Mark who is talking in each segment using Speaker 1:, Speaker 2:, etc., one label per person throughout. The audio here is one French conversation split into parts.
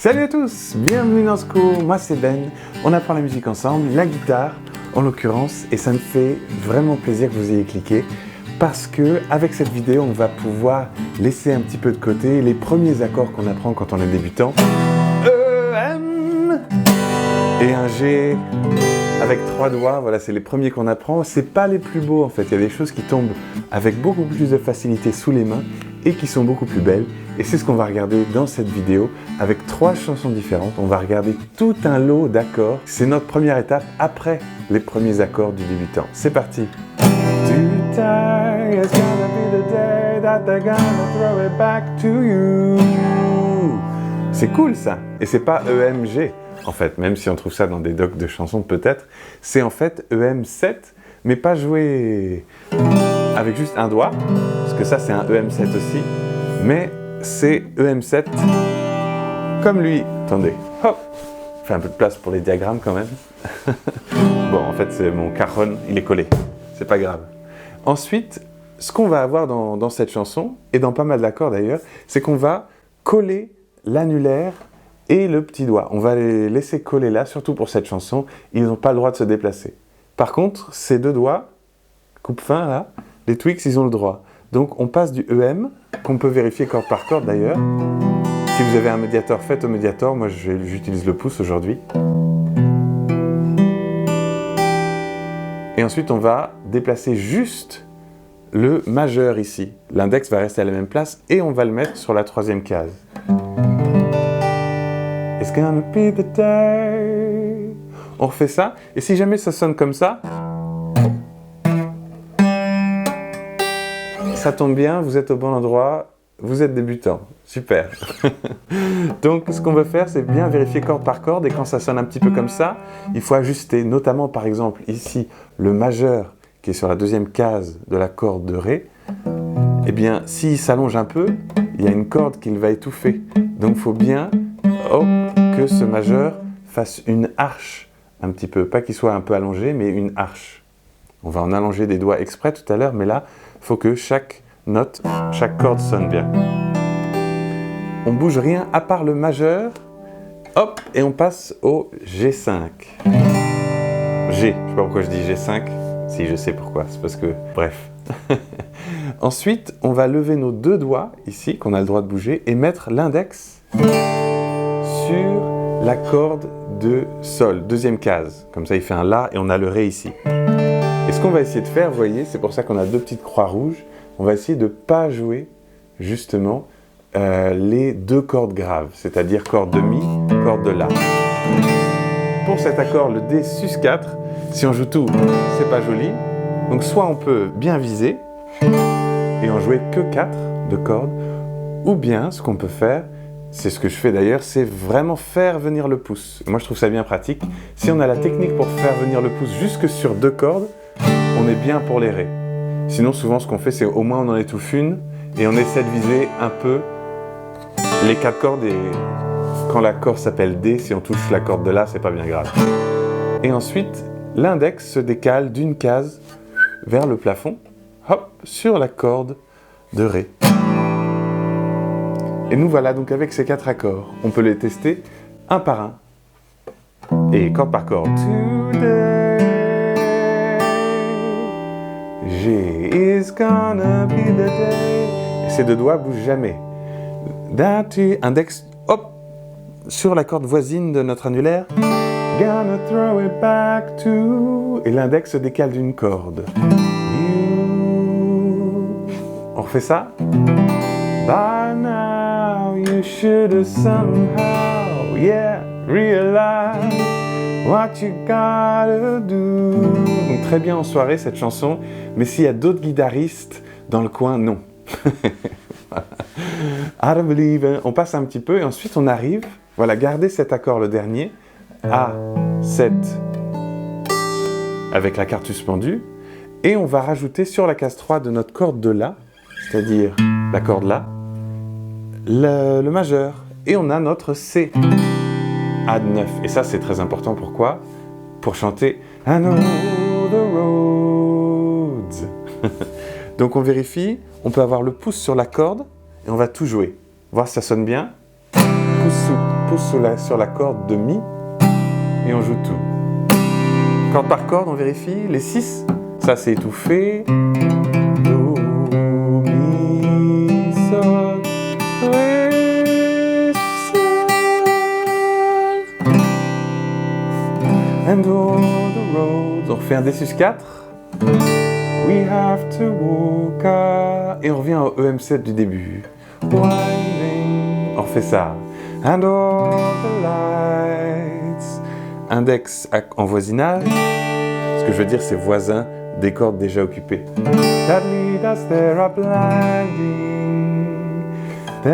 Speaker 1: Salut à tous, bienvenue dans ce cours, moi c'est Ben, on apprend la musique ensemble, la guitare en l'occurrence, et ça me fait vraiment plaisir que vous ayez cliqué parce que avec cette vidéo on va pouvoir laisser un petit peu de côté les premiers accords qu'on apprend quand on est débutant. E, M et un G avec 3 doigts, voilà, c'est les premiers qu'on apprend. C'est pas les plus beaux en fait, il y a des choses qui tombent avec beaucoup plus de facilité sous les mains et qui sont beaucoup plus belles. Et c'est ce qu'on va regarder dans cette vidéo avec 3 chansons différentes. On va regarder tout un lot d'accords. C'est notre première étape après les premiers accords du débutant. C'est parti. C'est cool ça. Et c'est pas EMG en fait, même si on trouve ça dans des docs de chansons peut-être. C'est en fait EM7, mais pas joué avec juste un doigt, parce que ça c'est un EM7 aussi, mais c'est EM7 comme lui. Attendez, hop, fait un peu de place pour les diagrammes quand même. Bon, en fait c'est mon cajon, il est collé, c'est pas grave. Ensuite, ce qu'on va avoir dans cette chanson, et dans pas mal d'accords d'ailleurs, c'est qu'on va coller l'annulaire et le petit doigt. On va les laisser coller là, surtout pour cette chanson, ils n'ont pas le droit de se déplacer. Par contre, ces deux doigts, coupe-fin là, les tweaks, ils ont le droit. Donc on passe du EM, qu'on peut vérifier corde par corde d'ailleurs. Si vous avez un médiator, faites au médiator. Moi j'utilise le pouce aujourd'hui. Et ensuite on va déplacer juste le majeur ici. L'index va rester à la même place et on va le mettre sur la 3e case. It's gonna be the day. On refait ça. Et si jamais ça sonne comme ça tombe bien, vous êtes au bon endroit, vous êtes débutant. Super. Donc ce qu'on va faire, c'est bien vérifier corde par corde, et quand ça sonne un petit peu comme ça, il faut ajuster, notamment par exemple ici, le majeur qui est sur la 2e case de la corde de Ré. Eh bien, s'il s'allonge un peu, il y a une corde qu'il va étouffer. Donc il faut bien que ce majeur fasse une arche un petit peu, pas qu'il soit un peu allongé, mais une arche. On va en allonger des doigts exprès tout à l'heure, mais là, il faut que chaque note, chaque corde sonne bien. On bouge rien à part le majeur, hop, et on passe au G5. G, je sais pas pourquoi je dis G5, si je sais pourquoi, c'est parce que, bref. Ensuite, on va lever nos 2 doigts, ici, qu'on a le droit de bouger, et mettre l'index sur la corde de Sol, 2e case. Comme ça, il fait un La, et on a le Ré ici. Et ce qu'on va essayer de faire, vous voyez, c'est pour ça qu'on a 2 petites croix rouges, on va essayer de ne pas jouer, justement, les 2 cordes graves, c'est-à-dire corde de Mi, corde de La. Pour cet accord, le D sus 4, si on joue tout, c'est pas joli. Donc soit on peut bien viser, et en jouer que 4 de cordes, ou bien, ce qu'on peut faire, c'est ce que je fais d'ailleurs, c'est vraiment faire venir le pouce. Moi, je trouve ça bien pratique. Si on a la technique pour faire venir le pouce jusque sur 2 cordes, on est bien pour les Ré. Sinon, souvent, ce qu'on fait, c'est au moins on en étouffe une, et on essaie de viser un peu les 4 cordes, et quand l'accord s'appelle D, si on touche la corde de La, c'est pas bien grave. Et ensuite, l'index se décale d'une case vers le plafond, hop, sur la corde de Ré. Et nous voilà donc avec ces 4 accords. On peut les tester un par un. Et corde par corde. G is gonna be the day. Et ces 2 doigts bougent jamais. Index, hop, sur la corde voisine de notre annulaire. Gonna throw it back to. Et l'index se décale d'une corde. On refait ça. By now you should have somehow, yeah, realized what you gotta do. Donc très bien en soirée cette chanson, mais s'il y a d'autres guitaristes dans le coin, non. I don't believe it. On passe un petit peu et ensuite on arrive, voilà, gardez cet accord le dernier, A7 avec la carte suspendue, et on va rajouter sur la case 3 de notre corde de La, c'est-à-dire la corde La, le majeur, et on a notre C, A9. Et ça c'est très important, pourquoi? Pour chanter I know the roads. Donc on vérifie, on peut avoir le pouce sur la corde, et on va tout jouer. Voir si ça sonne bien. Pouce sous, pouce sur la corde de Mi et on joue tout. Corde par corde, on vérifie. Les 6, ça c'est étouffé. Do, Mi, Sol, Ré, Sol. And all the roads. On refait un D sus 4. We have to walk et on revient au EM7 du début. Winding. On refait ça. And all the lights. Index en voisinage. Ce que je veux dire, c'est voisin des cordes déjà occupées. That lead us there are blinding. There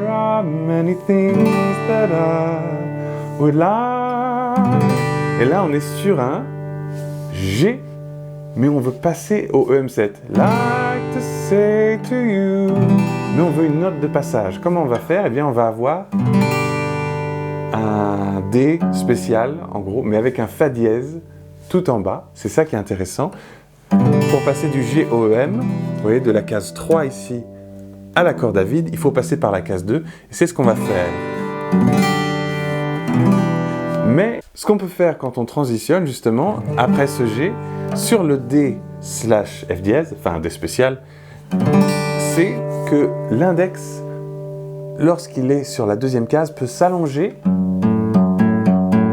Speaker 1: are many things that I would like. Et là, on est sur un G, mais on veut passer au EM7. Like to say to you. Mais on veut une note de passage. Comment on va faire? Eh bien, on va avoir un D spécial, en gros, mais avec un Fa dièse tout en bas. C'est ça qui est intéressant. Pour passer du G au EM, vous voyez, de la case 3 ici à la corde à vide, il faut passer par la case 2. Et c'est ce qu'on va faire. Mais ce qu'on peut faire quand on transitionne, justement, après ce G, sur le D slash F dièse, enfin un D spécial, c'est que l'index, lorsqu'il est sur la deuxième case, peut s'allonger.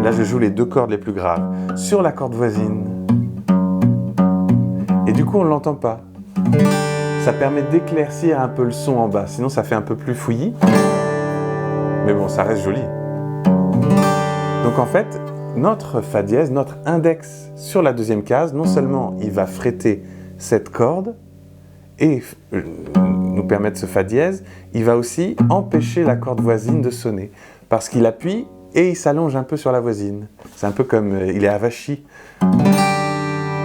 Speaker 1: Là, je joue les deux cordes les plus graves, sur la corde voisine. Et du coup, on ne l'entend pas. Ça permet d'éclaircir un peu le son en bas, sinon ça fait un peu plus fouillis. Mais bon, ça reste joli. Donc en fait, notre Fa dièse, notre index sur la deuxième case, non seulement il va fretter cette corde et nous permettre ce Fa dièse, il va aussi empêcher la corde voisine de sonner. Parce qu'il appuie et il s'allonge un peu sur la voisine. C'est un peu comme il est avachi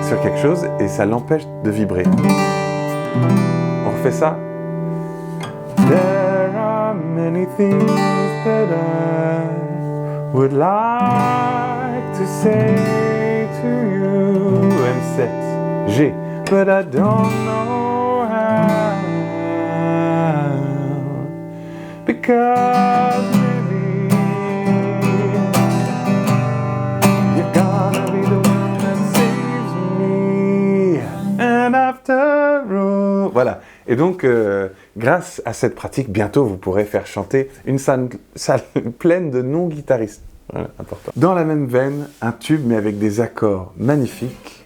Speaker 1: sur quelque chose et ça l'empêche de vibrer. On refait ça. There are many things that I would like to say to you. M7, G, but I don't know how. Because maybe you're gonna be the one that saves me. And after all. Voilà. Et donc, grâce à cette pratique, bientôt vous pourrez faire chanter une salle pleine de non-guitaristes. Voilà, important. Dans la même veine, un tube mais avec des accords magnifiques.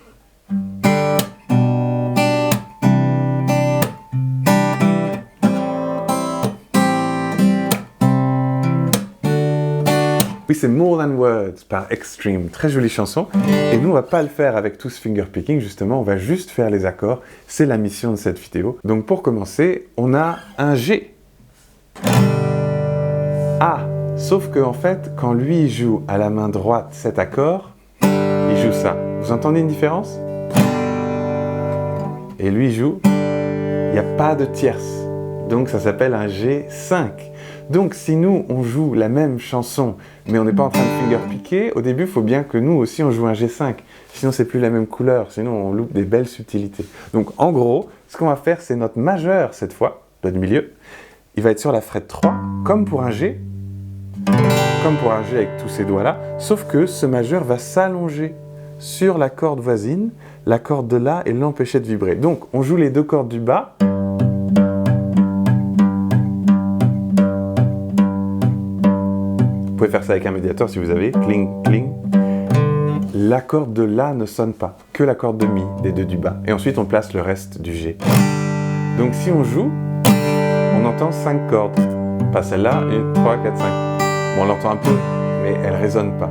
Speaker 1: Oui, c'est More Than Words par Extreme, très jolie chanson. Et nous, on va pas le faire avec tous fingerpicking, justement, on va juste faire les accords. C'est la mission de cette vidéo. Donc pour commencer, on a un G. A. Sauf que en fait, quand lui joue à la main droite cet accord, il joue ça. Vous entendez une différence? Et lui joue, il n'y a pas de tierce. Donc ça s'appelle un G5. Donc si nous, on joue la même chanson, mais on n'est pas en train de fingerpicker, au début, il faut bien que nous aussi, on joue un G5. Sinon, c'est plus la même couleur, sinon on loupe des belles subtilités. Donc en gros, ce qu'on va faire, c'est notre majeur cette fois, doigt du milieu. Il va être sur la frette 3, comme pour un G, avec tous ces doigts-là, sauf que ce majeur va s'allonger sur la corde voisine, la corde de La, et l'empêcher de vibrer. Donc on joue les deux cordes du bas. Vous pouvez faire ça avec un médiator si vous avez, cling, cling. La corde de La ne sonne pas, que la corde de Mi, des deux du bas. Et ensuite, on place le reste du G. Donc si on joue, on entend 5 cordes. Pas celle-là, 1, 3, 4, 5. Bon, on l'entend un peu, mais elle ne résonne pas.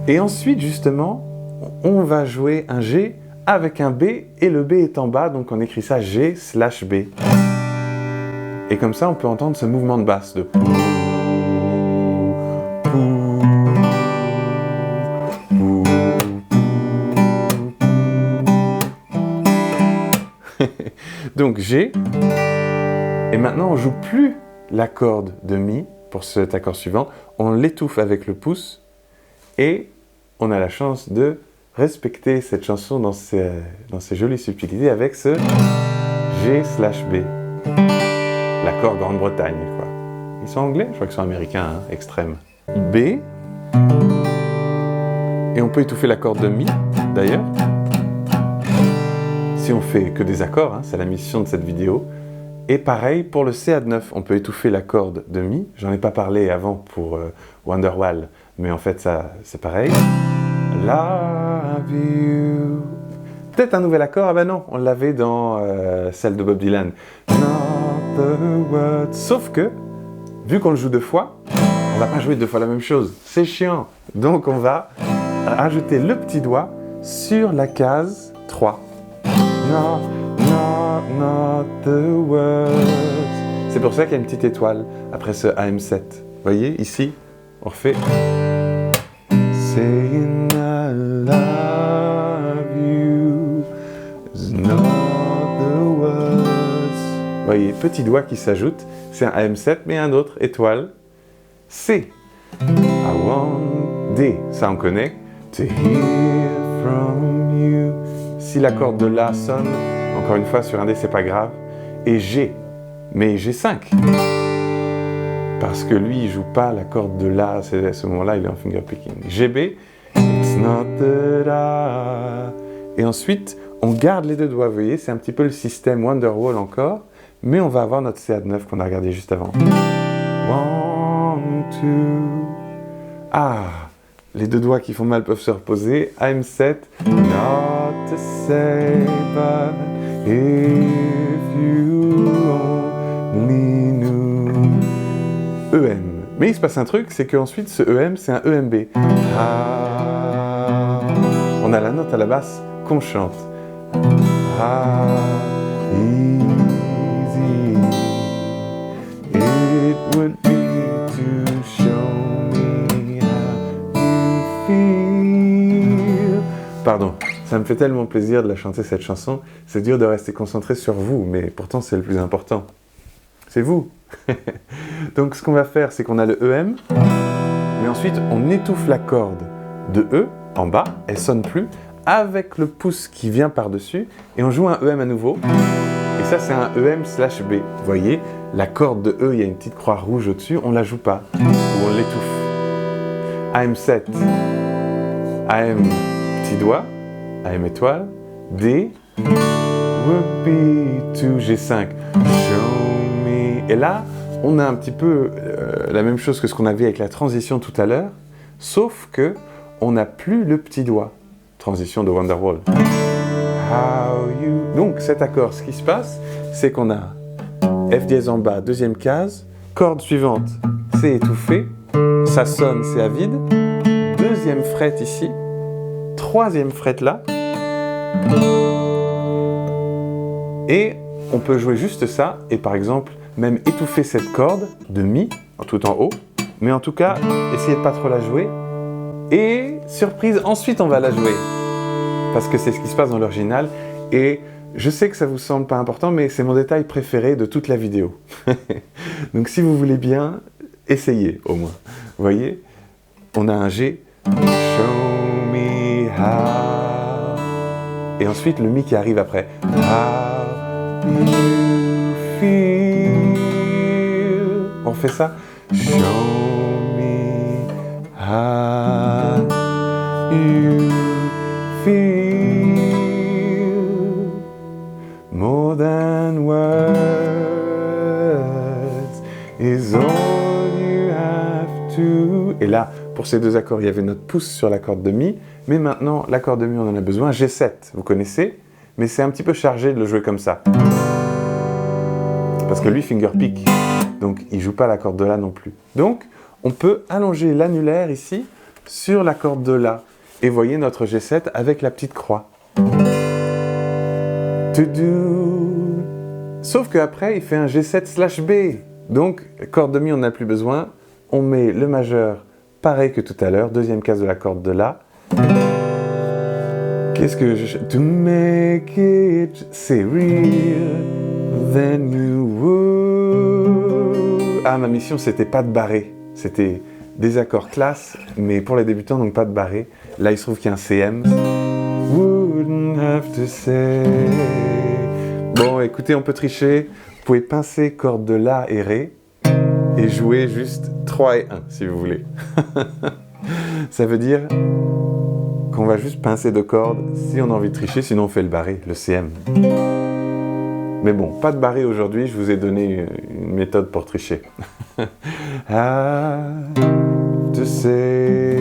Speaker 1: Et ensuite, justement, on va jouer un G avec un B, et le B est en bas, donc on écrit ça G/B. Et comme ça, on peut entendre ce mouvement de basse de... Donc G, et maintenant on joue plus la corde de Mi pour cet accord suivant, on l'étouffe avec le pouce et on a la chance de respecter cette chanson dans ses jolies subtilités avec ce G/B, l'accord Grande-Bretagne quoi. Ils sont anglais? Je crois qu'ils sont américains, hein, extrême. B. Et on peut étouffer la corde de Mi, d'ailleurs. Si on fait que des accords, hein, c'est la mission de cette vidéo. Et pareil pour le C@9, on peut étouffer la corde de Mi. J'en ai pas parlé avant pour Wonderwall, mais en fait ça c'est pareil. Love you. Peut-être un nouvel accord, ah ben non, on l'avait dans celle de Bob Dylan. Not the words. Sauf que, vu qu'on le joue deux fois, on va pas jouer deux fois la même chose. C'est chiant. Donc on va ajouter le petit doigt sur la case 3. No, no, not the words. C'est pour ça qu'il y a une petite étoile après ce AM7. Vous voyez, ici, on refait. Saying I love you is not the words. Vous voyez, petit doigt qui s'ajoute. C'est un AM7, mais un autre, étoile. C. I want D. Ça, on connaît. To hear from you. Si la corde de La sonne, encore une fois, sur un D, c'est pas grave. Et G. Mais G5. Parce que lui, il joue pas la corde de La, à ce moment-là, il est en finger picking. GB, it's not that I... Et ensuite, on garde les deux doigts, vous voyez, c'est un petit peu le système Wonderwall encore, mais on va avoir notre C@9 qu'on a regardé juste avant. 1, 2... Ah, les deux doigts qui font mal peuvent se reposer. AM7, not to say, but if you only knew... EM. Mais il se passe un truc, c'est qu'ensuite ce EM, c'est un EMB. Ah, on a la note à la basse qu'on chante. Ah, easy. It would be to show me how you feel. Pardon, ça me fait tellement plaisir de la chanter cette chanson. C'est dur de rester concentré sur vous, mais pourtant c'est le plus important. C'est vous. Donc ce qu'on va faire, c'est qu'on a le EM, mais ensuite on étouffe la corde de E en bas, elle sonne plus, avec le pouce qui vient par-dessus, et on joue un EM à nouveau. Et ça c'est un EM/B. Vous voyez, la corde de E, il y a une petite croix rouge au-dessus, on la joue pas, ou on l'étouffe. AM7, AM petit doigt, AM étoile, D, would be to G5. Show me. Et là, on a un petit peu la même chose que ce qu'on avait avec la transition tout à l'heure, sauf que on n'a plus le petit doigt. Transition de Wonderwall. How you... Donc cet accord, ce qui se passe, c'est qu'on a F dièse en bas, deuxième case, corde suivante, c'est étouffé, ça sonne, c'est à vide, deuxième fret ici, troisième fret là, et on peut jouer juste ça, et par exemple, même étouffer cette corde de Mi, tout en haut, mais en tout cas, essayez de pas trop la jouer, et surprise, ensuite on va la jouer, parce que c'est ce qui se passe dans l'original, et je sais que ça vous semble pas important, mais c'est mon détail préféré de toute la vidéo. Donc si vous voulez bien, essayez au moins. Vous voyez, on a un G, show me how, et ensuite le Mi qui arrive après, how you feel. On fait ça, show me how you feel more than words is all you have to. Et là, pour ces deux accords, il y avait notre pouce sur la corde de Mi, mais maintenant, l'accord de Mi, on en a besoin. G7, vous connaissez, mais c'est un petit peu chargé de le jouer comme ça. Parce que lui, finger pick, donc il joue pas la corde de La non plus. Donc, on peut allonger l'annulaire ici sur la corde de La. Et voyez notre G7 avec la petite croix. To do. Sauf qu'après, il fait un G7/B. Donc, corde de Mi, on n'a plus besoin. On met le majeur pareil que tout à l'heure, deuxième case de la corde de La. Qu'est-ce que je... To make it c'est real, then you would... Ah, ma mission, c'était pas de barrer. C'était des accords classe, mais pour les débutants, donc pas de barrer. Là, il se trouve qu'il y a un CM. Wouldn't have to say... Bon, écoutez, on peut tricher. Vous pouvez pincer corde de La et Ré. et jouer juste 3 et 1 si vous voulez. Ça veut dire qu'on va juste pincer 2 cordes si on a envie de tricher, sinon on fait le barré, le CM. Mais bon, pas de barré aujourd'hui, je vous ai donné une méthode pour tricher. I to say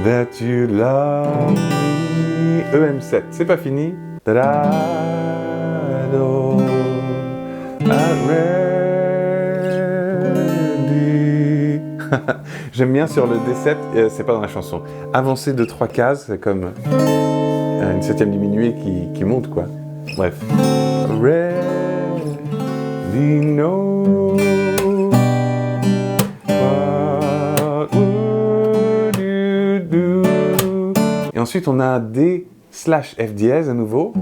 Speaker 1: that you love me. EM7, c'est pas fini. That I know I'm ready. J'aime bien sur le D7, c'est pas dans la chanson. Avancer 2-3 cases, c'est comme une septième diminuée qui monte quoi. Bref. Ready, know. What would you do? Et ensuite, on a un D/F dièse à nouveau.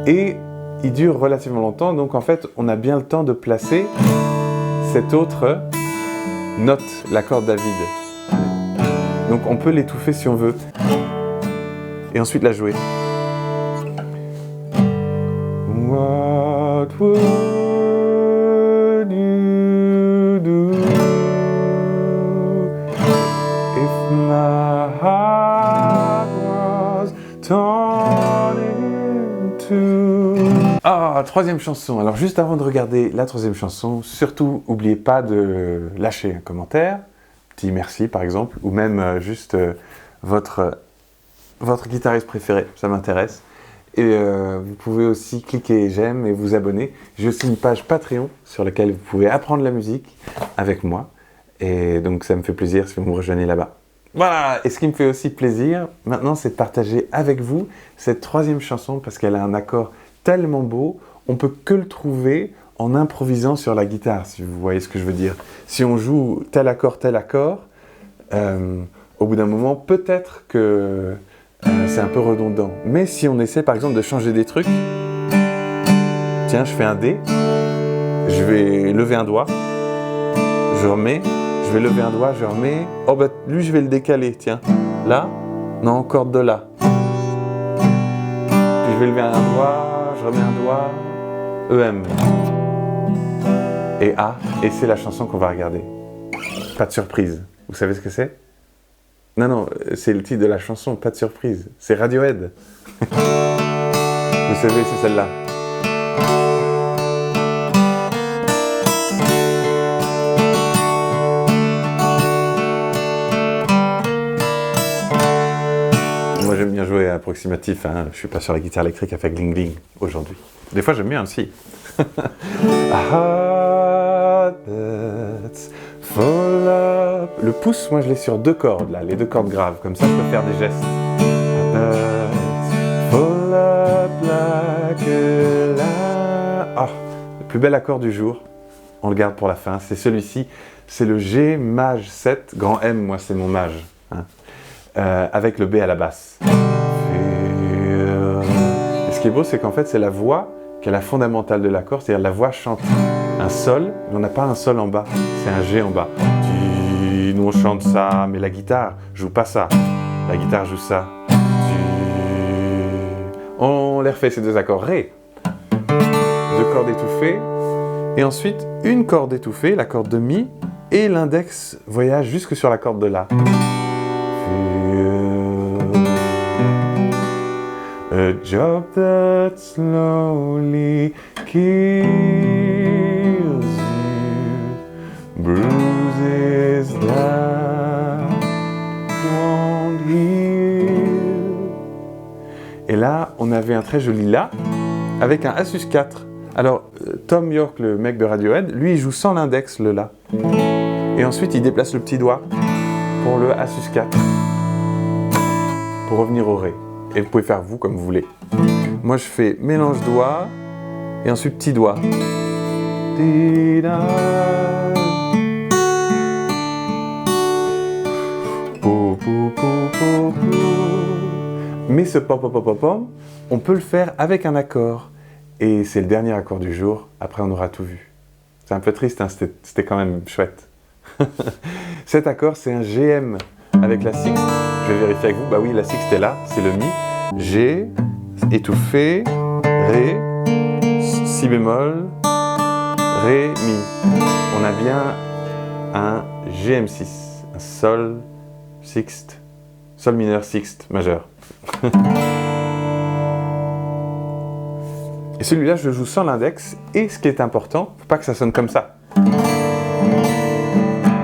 Speaker 1: Et il dure relativement longtemps, donc en fait, on a bien le temps de placer cette autre note, l'accord David. Donc on peut l'étouffer si on veut. Et ensuite la jouer. What would you do if my heart was torn into... Ah, troisième chanson. Alors juste avant de regarder la troisième chanson, surtout n'oubliez pas de lâcher un commentaire, petit merci par exemple, ou même juste votre guitariste préféré, ça m'intéresse. Et vous pouvez aussi cliquer j'aime et vous abonner. J'ai aussi une page Patreon sur laquelle vous pouvez apprendre la musique avec moi. Et donc ça me fait plaisir si vous me rejoignez là-bas. Voilà, et ce qui me fait aussi plaisir maintenant, c'est de partager avec vous cette troisième chanson parce qu'elle a un accord tellement beau, on peut que le trouver en improvisant sur la guitare, si vous voyez ce que je veux dire. Si on joue tel accord, au bout d'un moment, peut-être que c'est un peu redondant. Mais si on essaie par exemple de changer des trucs, tiens, je fais un D, je vais lever un doigt, je remets, je vais lever un doigt, je remets, oh bah lui je vais le décaler, tiens, là, non, corde de là. Puis je vais lever un doigt, je remets un doigt, EM. Et A, et c'est la chanson qu'on va regarder. Pas de surprise. Vous savez ce que c'est ? Non, c'est le titre de la chanson, pas de surprise. C'est Radiohead. Vous savez, c'est celle-là. Moi, j'aime bien jouer approximatif. Hein. Je suis pas sur la guitare électrique avec Gling Gling aujourd'hui. Des fois, j'aime bien aussi. A heart that's full up. Le pouce, moi je l'ai sur 2 cordes là, les 2 cordes graves, comme ça je peux faire des gestes. Full up like a... le plus bel accord du jour, on le garde pour la fin, c'est celui-ci, c'est le G maj 7, grand M, moi c'est mon maj, hein, avec le B à la basse. Et ce qui est beau, c'est qu'en fait c'est la voix qui est la fondamentale de l'accord, c'est-à-dire la voix chante un sol, mais on n'a pas un sol en bas, c'est un G en bas. Nous on chante ça, mais la guitare joue pas ça, la guitare joue ça. On les refait ces 2 accords, Ré, 2 cordes étouffées, et ensuite une corde étouffée, la corde de Mi, et l'index voyage jusque sur la corde de La. A job that slowly kills you, bruises that won't heal. Et là, on avait un très joli La avec un A sus 4. Alors, Tom York, le mec de Radiohead, lui, il joue sans l'index, le La. Et ensuite, il déplace le petit doigt pour le A sus 4, pour revenir au Ré. Et vous pouvez faire vous comme vous voulez. Moi, je fais mélange doigt et ensuite petit doigt. Mais ce pom-pom-pom-pom, on peut le faire avec un accord. Et c'est le dernier accord du jour. Après, on aura tout vu. C'est un peu triste, hein, c'était quand même chouette. Cet accord, c'est un GM avec la sixte. Je vais vérifier avec vous. Bah oui, la sixte est là, c'est le Mi. G, étouffé, Ré, Si bémol, Ré, Mi. On a bien un GM6, un Sol sixte, Sol mineur sixte majeur. Et celui-là, je le joue sans l'index. Et ce qui est important, faut pas que ça sonne comme ça.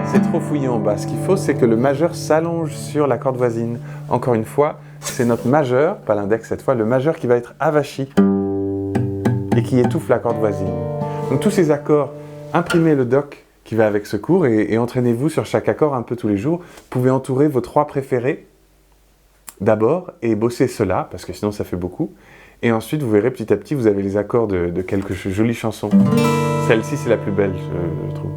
Speaker 1: C'est trop fouillé en bas. Ce qu'il faut, c'est que le majeur s'allonge sur la corde voisine. Encore une fois, c'est notre majeur, pas l'index cette fois, le majeur qui va être avachi et qui étouffe la corde voisine. Donc tous ces accords, imprimez le doc qui va avec ce cours et entraînez-vous sur chaque accord un peu tous les jours. Vous pouvez entourer vos 3 préférés d'abord et bosser cela, parce que sinon ça fait beaucoup. Et ensuite, vous verrez petit à petit, vous avez les accords de quelques jolies chansons. Celle-ci, c'est la plus belle, je trouve.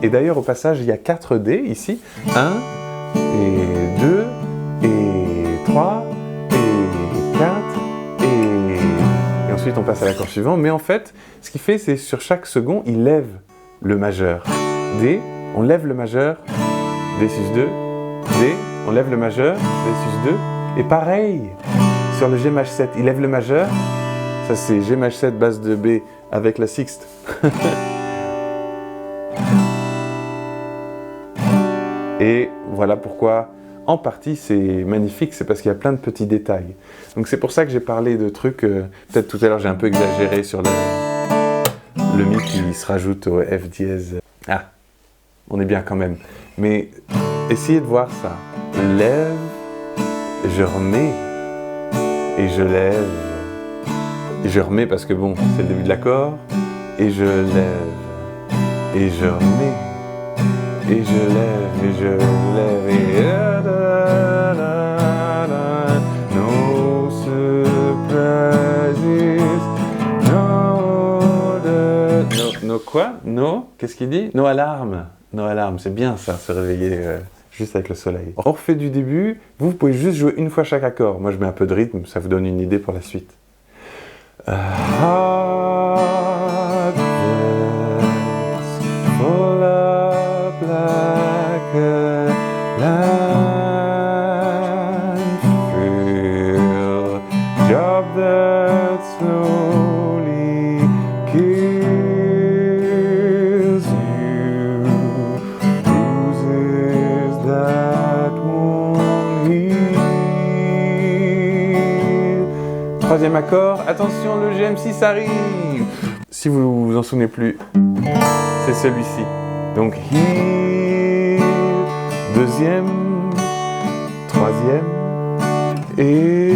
Speaker 1: Et d'ailleurs, au passage, il y a 4 D ici. 1, et 2, et 3, et 4, et ensuite on passe à l'accord suivant. Mais en fait, ce qu'il fait, c'est sur chaque second, il lève le majeur. D, on lève le majeur, D sus 2, D, on lève le majeur, D sus 2, et pareil, sur le G maj 7, il lève le majeur, ça c'est G maj 7 basse de B avec la sixte. Et voilà pourquoi, en partie, c'est magnifique, c'est parce qu'il y a plein de petits détails. Donc c'est pour ça que j'ai parlé de trucs, peut-être tout à l'heure j'ai un peu exagéré sur le Mi qui se rajoute au F dièse. Ah, on est bien quand même. Mais essayez de voir ça. Lève, je remets, et je lève. Et je remets parce que bon, c'est le début de l'accord, et je lève, et je remets. Et je lève, et je lève, et no surprises, no quoi? No? Qu'est-ce qu'il dit? No alarme. No alarme, c'est bien ça, se réveiller juste avec le soleil. On refait du début, vous pouvez juste jouer une fois chaque accord. Moi je mets un peu de rythme, ça vous donne une idée pour la suite. Like a landfill job that slowly kills you, bruises that won't heal. Troisième accord, attention, le GM6 arrive. Si vous vous en souvenez plus, c'est celui-ci. Donc, heal, deuxième, troisième, et